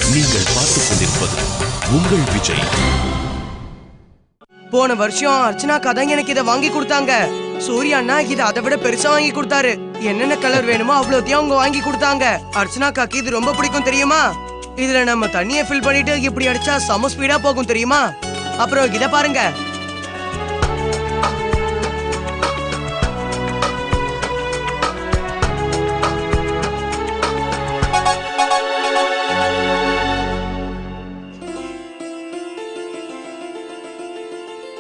நீங்கள் பார்த்துக் கொண்டிருப்பது உங்கள் விஜய். போன வருஷம் அர்ச்சனாக்கா தான் எனக்கு இதை வாங்கி கொடுத்தாங்க. சூர்யா அண்ணா இதை அதை விட பெருசா வாங்கி கொடுத்தாரு. என்னென்ன கலர் வேணுமோ அவ்வளோத்தையும் அவங்க வாங்கி கொடுத்தாங்க. அர்ச்சனாக்காக்கு இது ரொம்ப பிடிக்கும் தெரியுமா? இதுல நம்ம தண்ணியை ஃபில் பண்ணிட்டு இப்படி அடிச்சா செம ஸ்பீடா போகும் தெரியுமா? அப்புறம் இத பாருங்க.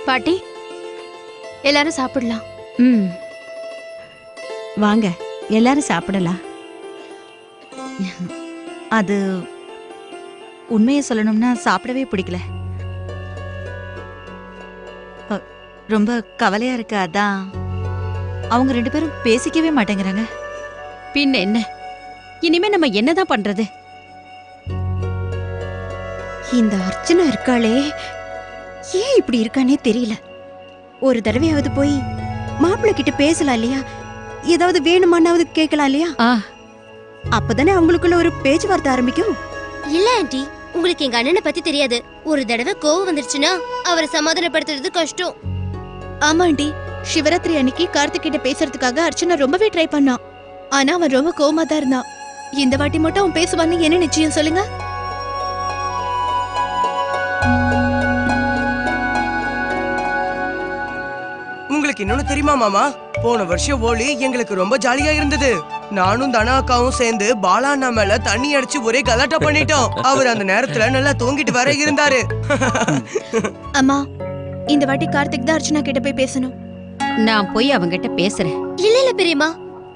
பாட்டி, எல்லாரும் சாப்பிடலாம். வாங்க, எல்லாரும் சாப்பிடலாம். அது உண்மையை சொல்லணும்னா சாப்பிடவே பிடிக்கல. ரொம்ப கவலையா இருக்கு. அதான் அவங்க 2 பேரும் பேசிக்கவே மாட்டேங்கிறாங்க. பின்ன என்ன, இனிமே நம்ம என்னதான் பண்றது? இந்த அர்ச்சனா இருக்காளே, ஏன் இப்படி இருக்கானே தெரியல. ஒரு தடவையாவது போய் மாப்பிள்ளை கிட்ட பேசலாம் இல்லையா? ஏதாவது வேணுமானாவது கேட்கலாம் இல்லையா? அப்பதானே அவங்களுக்குள்ள ஒரு பேச்சுவார்த்தை ஆரம்பிக்கும். இல்ல ஆண்டி, உங்களுக்கு எங்க அண்ணனை பத்தி தெரியாது. ஒரு தடவை கோவம் வந்துருச்சுன்னா அவரை சமாதானப்படுத்துறது கஷ்டம். ஆமா ஆண்டி, சிவராத்திரி அன்னைக்கு கார்த்திக் கிட்ட பேசுறதுக்காக அர்ச்சனா ரொம்பவே ட்ரை பண்ணான். ஆனா அவன் ரொம்ப கோவமா தான் இருந்தான். இந்த வாட்டி மட்டும் அவன் பேசுவான்னு என்ன நிச்சயம் சொல்லுங்க? உங்களுக்கு இன்னொன்னு தெரியுமா மாமா? போன வருஷம் ஹோலி எங்களுக்கு ரொம்ப ஜாலியா இருந்தது. நானும் தனா அக்காவும் சேர்ந்து பாலா அண்ணா மேல தண்ணி அடிச்சு ஒரே கலாட்டா பண்ணிட்டோம். அவர் அந்த நேரத்துல நல்லா தூங்கிட்டு வர இருந்தாரு. அம்மா, இந்த வாட்டி கார்த்திக் தான் அர்ச்சனா கிட்ட போய் பேசணும். நான் போய் அவங்கிட்ட பேசுறேன். இல்ல இல்ல பெரியம்மா,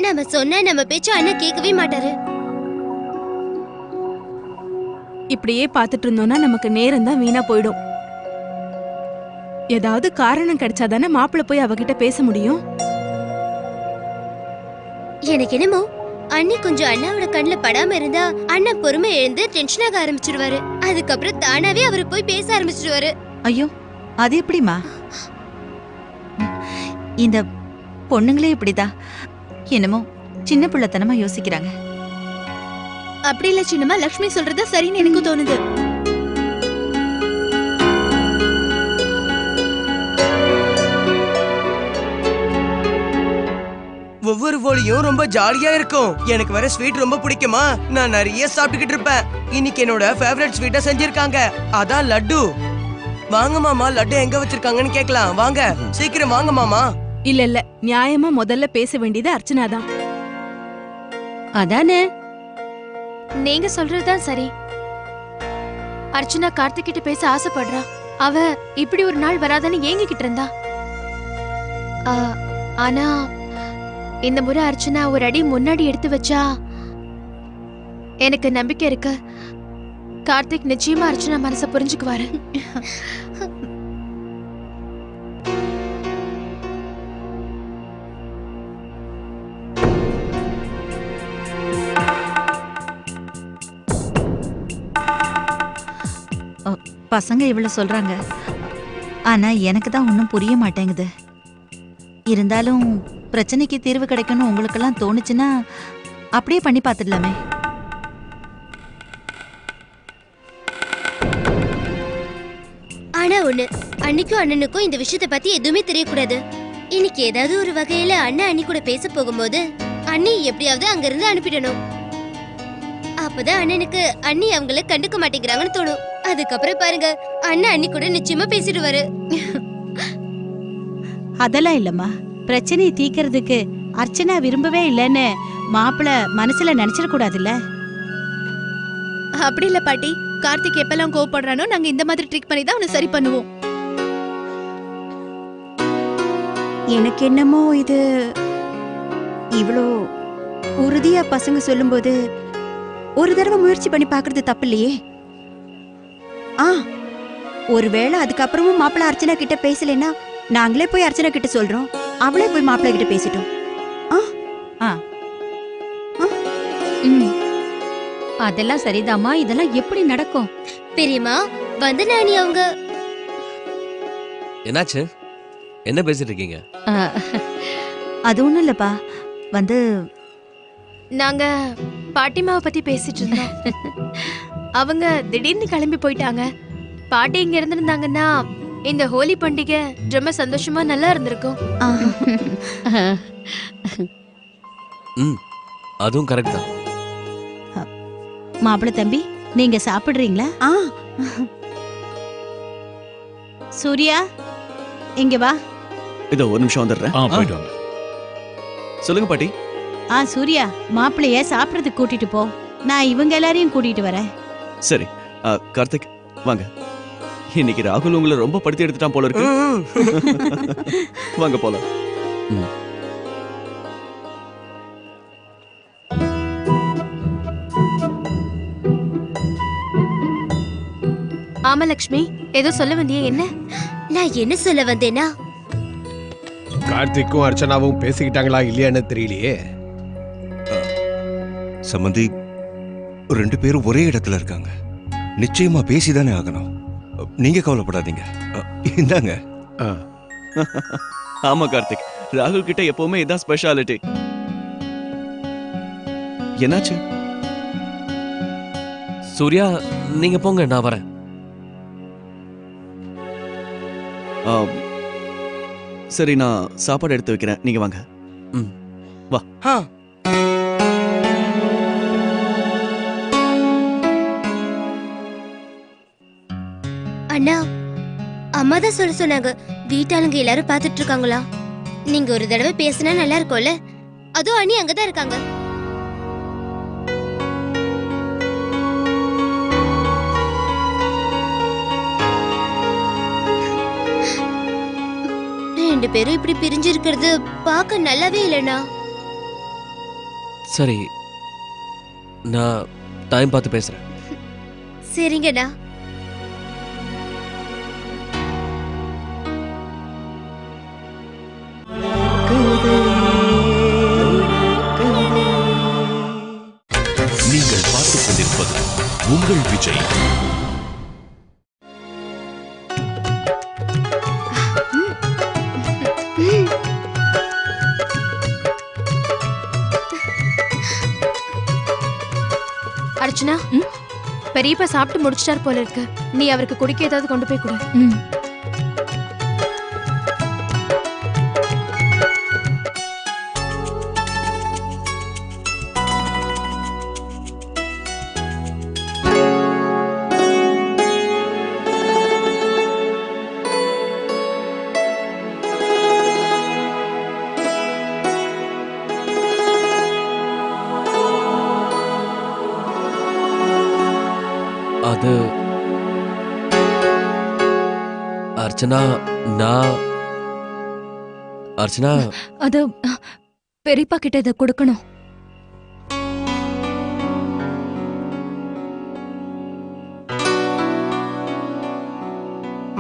நம்ம சொன்னா நம்ம பேச்சு அண்ணன் கேட்கவே மாட்டாரு. இப்படியே பாத்துட்டு இருந்தோம்னா நமக்கு நேரம் தான் வீணா போயிடும். ஏதாவது காரணம் கிடைச்சாதானே மாப்பிள்ள போய் அவகிட்ட பேச முடியும். எனக்கு என்னமோ அண்ணி கொஞ்சம் அண்ணாவோட கண்ணுல படாம இருந்தா அண்ணன் பொறுமை எழுந்து டென்ஷன் ஆக ஆரம்பிச்சிடுவாரு. அதுக்கப்புறம் தானாவே அவரு போய் பேச ஆரம்பிச்சிடுவாரு. ஐயோ, அது எப்படிமா? இந்த பொண்ணுங்களே இப்படிதான், என்னமோ சின்ன பிள்ளைத்தனமா யோசிக்கிறாங்க. அப்படி இல்ல சின்னம்மா, லக்ஷ்மி சொல்றது சரின்னு எனக்கு தோணுது. ஒவ்வொரு ஹோலியும் ரொம்ப ஜாலியா இருக்கும். எனக்கு வர ஸ்வீட் ரொம்ப பிடிக்குமா, நான் நிறைய சாப்பிட்டுக்கிட்டு இருப்பேன். இன்னைக்கு என்னோட ஃபேவரட் ஸ்வீட்டா செஞ்சிருக்காங்க, அதான் லட்டு. வாங்க மாமா, லட்டு எங்க வச்சிருக்காங்கன்னு கேக்கலாம். வாங்க, சீக்கிரம் வாங்க மாமா. இல்ல இல்ல, நியாயமா முதல்ல பேச வேண்டியது அர்ச்சனா தான். அதானே, நீங்க சொல்றதுதான் சரி. அர்ச்சனா கார்த்திக் கிட்ட பேச ஆசைப்படுறா. அவ இப்படி ஒரு நாள் வராதான்னு ஏங்கிக்கிட்டு இருந்தா. ஆனா இந்த முறை அர்ச்சனா ஒரு அடி முன்னாடி எடுத்து வச்சா எனக்கு நம்பிக்கை இருக்கு. கார்த்திக் நிச்சயமா அர்ச்சனா மனசை புரிஞ்சுக்குவாரு. பசங்க இவ்வளவு சொல்றாங்க, ஆனா எனக்கு தான் ஒன்னும் புரிய மாட்டேங்குது. இருந்தாலும் பிரச்சனைக்கு தீர்வு கிடைக்கணும் உங்களுக்கெல்லாம் தோணுச்சுன்னா அப்படியே பண்ணி பார்த்துடலாமே. ஆனா ஒண்ணு, அன்னைக்கும் அண்ணனுக்கும் இந்த விஷயத்தை பத்தி எதுவுமே தெரியக்கூடாது. இன்னைக்கு ஏதாவது ஒரு வகையில அண்ணன் அண்ணி கூட பேச போகும்போது அண்ணி எப்படியாவது அங்க இருந்து அனுப்பிடணும். அப்பதான் அண்ணனுக்கு அண்ணி அவங்கள கண்டுக்க மாட்டேங்கிறாங்கன்னு தோணும். அதுக்கப்புறம் பாருங்க, அண்ணன் அண்ணி கூட நிச்சயமா பேசிடுவாரு. அதெல்லாம் இல்லம்மா, பிரச்சனையை தீக்கிறதுக்கு அர்ச்சனா விரும்பவே இல்லைன்னு மாப்பிள்ள மனசுல நினைச்சிடக்கூடாதுல்ல. அப்படி இல்ல பாட்டி, கார்த்திக் எப்பெல்லாம் கோவப்படுறானோ நாங்க இந்த மாதிரி ட்ரிக் பண்ணி தான் அவனை சரி பண்ணுவோம். எனக்கு என்னமோ இது இவ்வளோ உறுதியா பசங்க சொல்லும்போது ஒரு தடவை முயற்சி பண்ணி பாக்குறது தப்பு இல்லையே. ஒருவேளை அதுக்கப்புறமும் மாப்பிள்ள அர்ச்சனா கிட்ட பேசலன்னா நாங்களே போய் அர்ச்சனா கிட்ட சொல்றோம், அவளே போய் மாப்பிள்ள கிட்ட பேசிட்டோம். அதெல்லாம் சரிதாமா, இதெல்லாம் எப்படி நடக்கும்? பெரியம்மா, வந்தனா அண்ணி அவங்க என்னாச்சு, என்ன பேசிட்டு இருக்கீங்க? அது ஒண்ணும் இல்லப்பா, வந்து நாங்க பாட்டிமாவை பத்தி பேசிட்டு இருந்தோம். அவங்க திடீர்னு கிளம்பி போயிட்டாங்க. பாட்டி இங்க இருந்திருந்தாங்கன்னா இந்த ஹோலி பண்டிகை ரொம்ப சந்தோஷமா நல்லா இருந்திருக்கும். அதுவும் கரெக்ட் தான். மாப்பிள்ளை தம்பி, நீங்க சாப்பிடுறீங்களா? சூர்யா, இங்க வா. இதோ ஒரு நிமிஷம் வந்துடுறேன். போயிட்டு வாங்க. சொல்லுங்க பாட்டி. சூர்யா, மாப்பிள்ளைய சாப்பிடறதுக்கு கூட்டிட்டு போ. நான் இவங்க எல்லாரையும் கூட்டிட்டு வரேன். சரி. கார்த்திக் வாங்க. இன்னைக்கு ராகுல் உங்களை ரொம்ப படுத்தி எடுத்துட்டான் போல இருக்கு. வாங்க போலாம். ஆமா லக்ஷ்மி, ஏதோ சொல்ல வந்தியே, என்ன? நான் என்ன சொல்ல வந்தேனா, கார்த்திக்கும் அர்ச்சனாவும் பேசிக்கிட்டாங்களா இல்லையான்னு தெரியலையே. சம்பந்தி, 2 பேரும் ஒரே இடத்துல இருக்காங்க. நிச்சயமா பேசிதானே ஆகணும். நீங்க கவலைப்படாதீங்க. இந்தாங்க. ஆமா கார்த்திக், ராகுல் கிட்ட எப்பவுமே இதான் ஸ்பெஷாலிட்டி. என்னாச்சு? சூர்யா, நீங்க போங்க, நான் வரேன். சரி, நான் சாப்பாடு எடுத்து வைக்கிறேன், நீங்க வாங்க. வா. அண்ணா, அம்மா தான் சொல்ல சொன்னாங்க வீட்டாளுங்க எல்லாரும் பாத்துட்டு இருக்காங்களா. நீங்க ஒரு தடவை பேசினா நல்லா இருக்கும்ல. அதுவும் அண்ணி அங்கதான் இருக்காங்க. ரெண்டு பேரும் இப்படி பிரிஞ்சு இருக்கிறது பார்க்க நல்லாவே இல்லைண்ணா. சரி, நான் டைம் பார்த்து பேசுறேன். சரிங்கண்ணா. நீங்கள் பார்த்துக் கொண்டிருப்பது உங்கள் விஜய். அர்ச்சனா, பெரியப்பா சாப்பிட்டு முடிச்சிட்டார் போல இருக்கு. நீ அவருக்கு குடிக்க ஏதாவது கொண்டு போய் கொடு. அது அர்ச்சனா, அர்ச்சனா, அது பெரியப்பா கிட்ட இதை கொடுக்கணும்.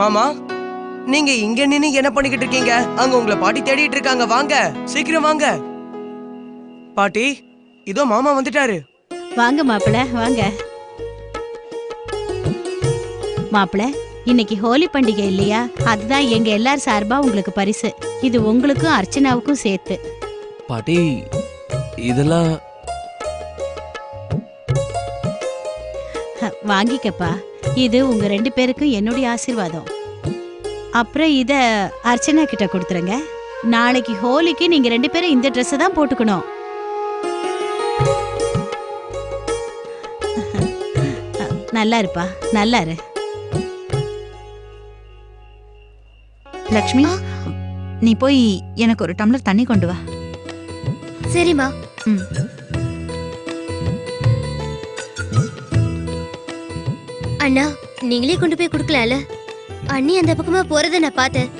மாமா, நீங்க இங்க நின்னு என்ன பண்ணிக்கிட்டு இருக்கீங்க? அங்க உங்களை பாட்டி தேடிட்டு இருக்காங்க. வாங்க, சீக்கிரம் வாங்க. பாட்டி, இதோ மாமா வந்துட்டாரு. வாங்க மாப்பிள்ளை, வாங்க. மாப்பிள்ளை, இன்னைக்கு ஹோலி பண்டிகை இல்லையா? அதுதான் எங்க எல்லார் சார்பா உங்களுக்கு பரிசு. இது உங்களுக்கும் அர்ச்சனாவுக்கும் சேர்த்து. பாட்டி, இதெல்லாம் வாங்கிக்கப்பா. இது உங்க 2 பேருக்கும் என்னுடைய ஆசீர்வாதம். அப்புறம் இத அர்ச்சனா கிட்ட கொடுத்துருங்க. நாளைக்கு ஹோலிக்கு நீங்க 2 பேரும் இந்த ட்ரெஸ் தான் போட்டுக்கணும். நல்லா இருப்பா, நல்லா இரு. லக்ஷ்மி, நீ போய் எனக்கு ஒரு டம்ளர் தண்ணி கொண்டு வா. சரிம்மா. அண்ணா, நீங்களே கொண்டு போய் கொடுக்கலாம்ல. அண்ணி அந்த பக்கமா போறத நான் பார்த்தேன்.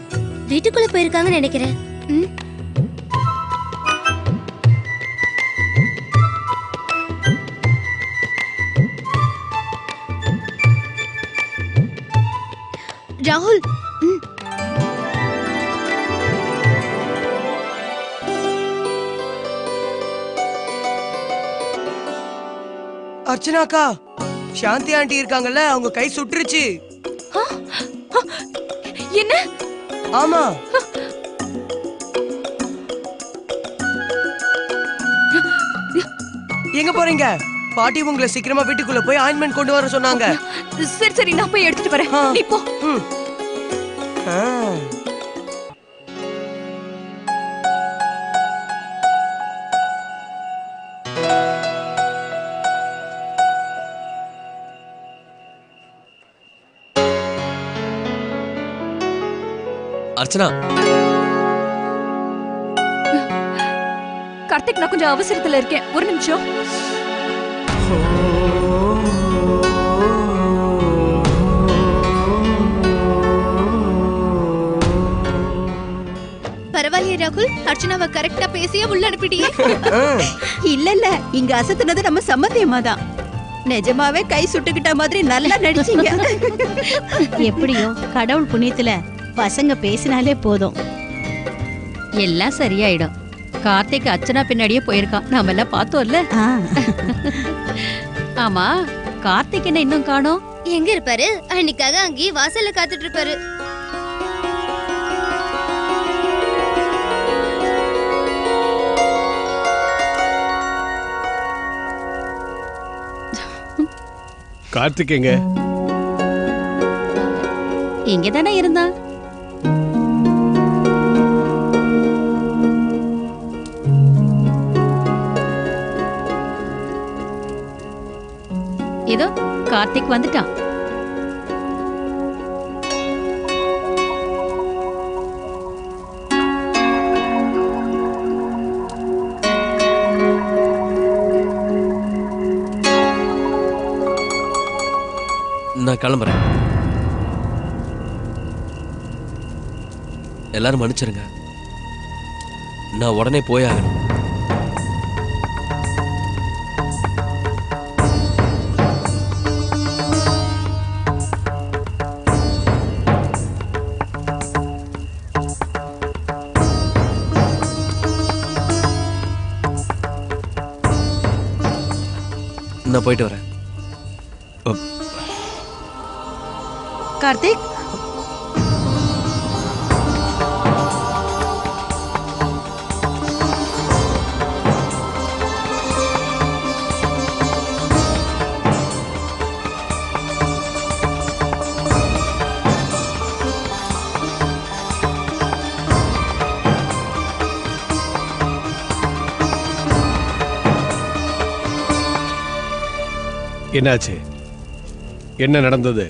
வீட்டுக்குள்ள போயிருக்காங்கன்னு நினைக்கிறேன். ராகுல், அர்ச்சனாக்கா, சாந்தி ஆண்டி இருக்காங்கல்ல, அவங்க கை சுட்டுருச்சு. என்ன? ஆமா. எங்க போறீங்க? பாட்டி உங்களை சீக்கிரமா வீட்டுக்குள்ள போய் ஆயின்மெண்ட் கொண்டு வர சொன்னாங்க. சரி சரி நான் போய் எடுத்துட்டு வரேன். நீ போ. அர்ச்சனா, கார்த்திக், நான் கொஞ்சம் அவசரத்துல இருக்கேன், ஒரு நிமிஷம். பரவாயில்லையே ராகுல், அர்ச்சனாவை கரெக்டா பேசியே உள்ள அனுப்பிட்டியே. இல்ல இல்ல, இங்க அசத்துனது நம்ம சம்மந்தியமா தான். நிஜமாவே கை சுட்டுக்கிட்ட மாதிரி நல்லா நடிச்சீங்க. எப்படியோ கடவுள் புண்ணியத்துல பசங்க பேசினாலே போதும், எல்லாம் சரியாயிடும். கார்த்திக் அர்ச்சனா பின்னாடியே போயிருக்கான், நாம எல்லாம் பார்த்தோம்ல. ஆமா, கார்த்திக் என்ன இன்னும் காணோம்? எங்க இருப்பாரு? அன்னைக்காக அங்கேயே வாசல்ல காத்துட்டு இருப்பாரு. கார்த்திக் எங்க? இங்கதானே இருந்தான். இதோ கார்த்திக் வந்துட்டான். நான் கிளம்புறேன். எல்லாரும் மன்னிச்சிருங்க, நான் உடனே போயாகணும். நான் போயிட்டு வரேன். கார்த்திக், என்னாச்சு? என்ன நடந்தது?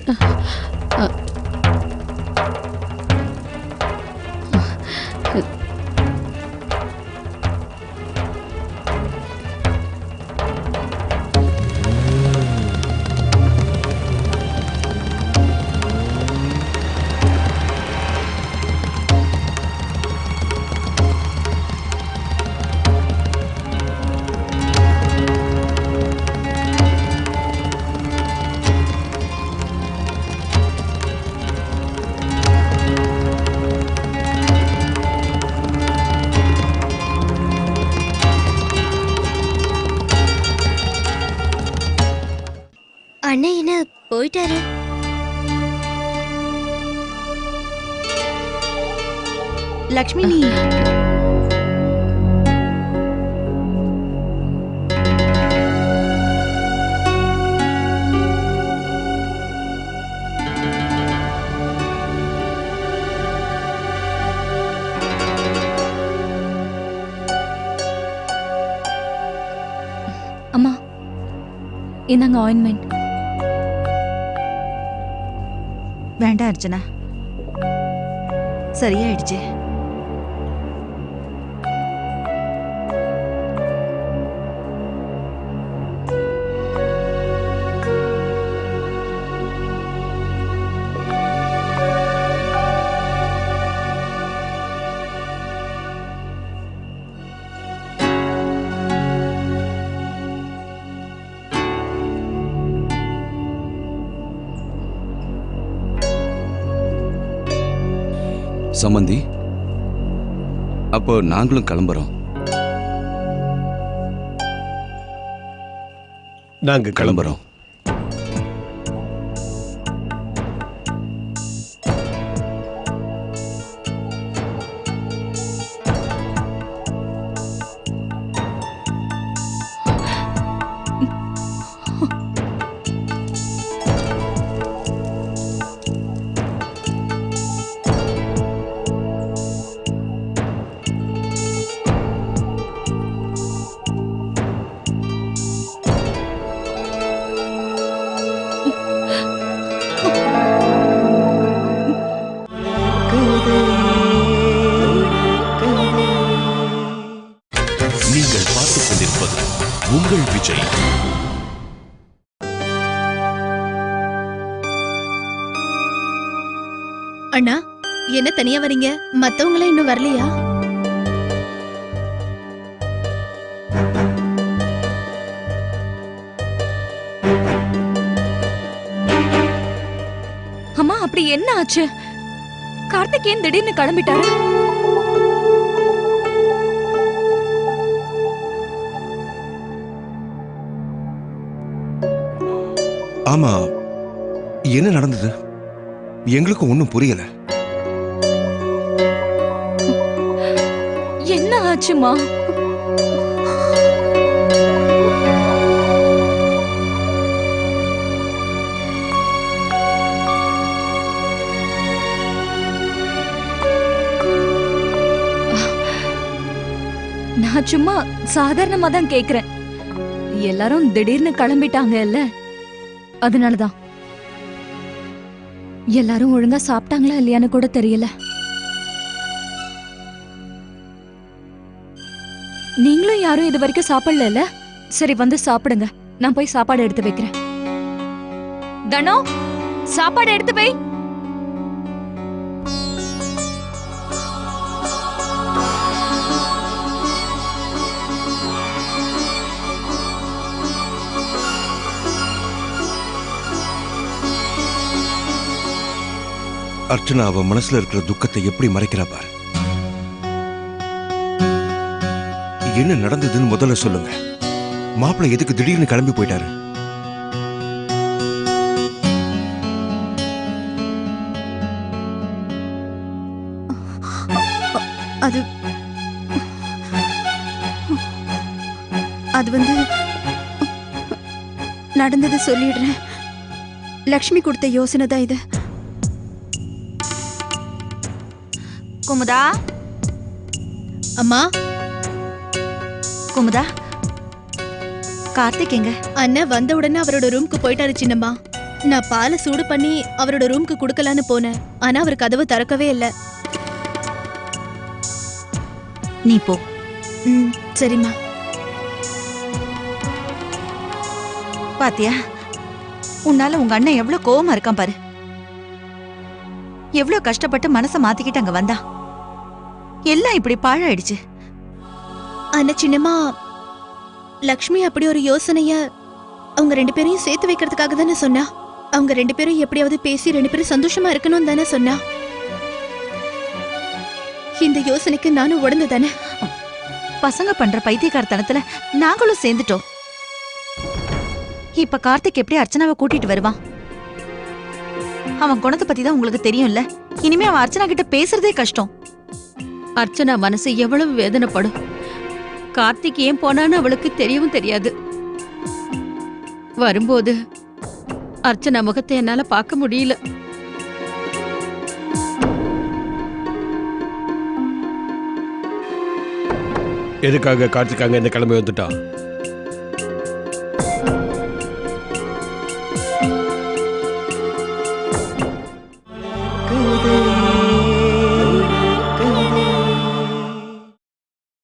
அண்ணன் என்ன போயிட்டாரு? லக்ஷ்மி, நீ அம்மா, இந்தாங்க ஆயின்மெண்ட். வேண்டாம் அர்ச்சனா, சரியாயிடுச்சு. சம்மந்தி, அப்போ நாங்களும் கிளம்புறோம். நாங்க கிளம்புறோம். அண்ணா என்ன தனியா வரீங்க? மத்தவங்கள இன்னும் வரலையா? அம்மா அப்படி என்ன ஆச்சு? கார்த்திக் ஏன் திடீர்னு கிளம்பிட்டாரு? ஆமா, என்ன நடந்தது? எங்களுக்கு ஒண்ணும் புரியல. என்ன ஆச்சுமா? நான் சும்மா சாதாரணமா தான் கேக்குறேன். எல்லாரும் திடீர்னு கிளம்பிட்டாங்க இல்ல, அதனாலதான். எல்லாரும் ஒழுங்கா சாப்பிட்டாங்களா இல்லையான்னு கூட தெரியல. நீங்களும் யாரும் இது வரைக்கும் சாப்பிடல. சரி வந்து சாப்பிடுங்க, நான் போய் சாப்பாடு எடுத்து வைக்கிறேன். தனோ, சாப்பாடு எடுத்து வை. அர்ச்சனா அவ மனசுல இருக்கிற துக்கத்தை எப்படி மறைக்கிறா பாரு. என்ன நடந்ததுன்னு முதல்ல சொல்லுங்க. மாப்பிள்ளை எதுக்கு திடீர்னு கிளம்பி போயிட்டாரு? அது அது வந்து நடந்தது சொல்லிடுறேன். லக்ஷ்மி கொடுத்த யோசனை தான் இது. குமுதா, அம்மா. குமுதா, கார்த்திக் எங்க? அண்ணா வந்த உடனே அவரோட ரூமுக்கு போயிட்டாரு சின்னம்மா. நான் பாலை சூடு பண்ணி அவரோட ரூமுக்கு குடுக்கலான்னு போனேன். ஆனா அவர் கதவு திறக்கவே இல்ல. நீ போ. சரிம்மா. பாத்தியா, உன்னால உங்க அண்ணன் எவ்வளவு கோவமா இருக்கான் பாரு. எவ்வளவு கஷ்டப்பட்டு மனசை மாத்திக்கிட்டு அங்க வந்தா. எல்லாம் இப்படி பாழாயிடுச்சு. அண்ணா சின்னம்மா, லக்ஷ்மி அப்படி ஒரு யோசனைய அவங்க 2 பேரையும் சேர்த்து வைக்கிறதுக்காக தானே சொன்னா. அவங்க 2 பேரும் எப்படியாவது பேசி 2 பேரும் சந்தோஷமா இருக்கணும் தானே சொன்னா. இந்த யோசனைக்கு நானும் உடந்து தானே. பசங்க பண்ற பைத்தியக்காரத்தனத்துல நாங்களும் சேர்ந்துட்டோம். இப்ப கார்த்திக் எப்படி அர்ச்சனாவை கூட்டிட்டு வருவான்? அவன் குணத்தை பத்தி தான் உங்களுக்கு தெரியும்ல. இனிமே அவன் அர்ச்சனா கிட்ட பேசுறதே கஷ்டம். அர்ச்சனா மனசு எவ்வளவு வேதனைப்படும். கார்த்திக் ஏன் போனான்னு அவளுக்கு தெரியவும் தெரியாது. வரும்போது அர்ச்சனா முகத்தை என்னால பார்க்க முடியல. எதுக்காக கார்த்திக் அங்க இந்த கிளம்பி வந்துட்டான்?